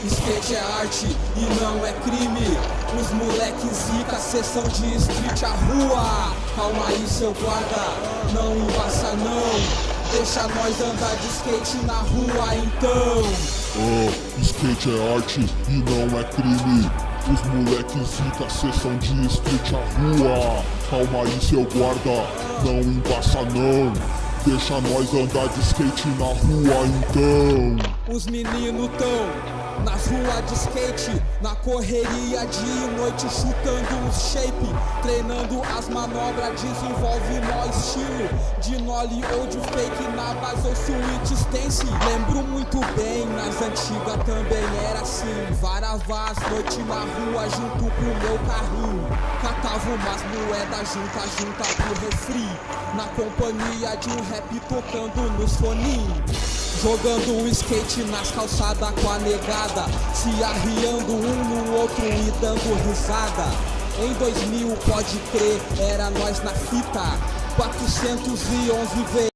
Skate é arte e não é crime. Os moleques zica, sessão de street, a rua. Calma aí, seu guarda, não embaça não. Deixa nós andar de skate na rua então. Skate é arte e não é crime. Os moleques zica, sessão de street, a rua. Calma aí, seu guarda, não embaça não. Deixa nós andar de skate na rua então. Os meninos tão nas ruas de skate, na correria de noite, chutando os shape, treinando as manobras, desenvolve nó estilo de nollie ou de fake na base ou switch stance. Lembro muito bem, nas antigas também era assim. Varavás, noite na rua junto com o meu carrinho. Catava umas moedas junta pro refri, na companhia de um rap tocando nos foninhos. Jogando o skate nas calçadas com a negada, se arriando um no outro e dando risada. Em 2000, pode crer, era nós na fita, 411 vezes.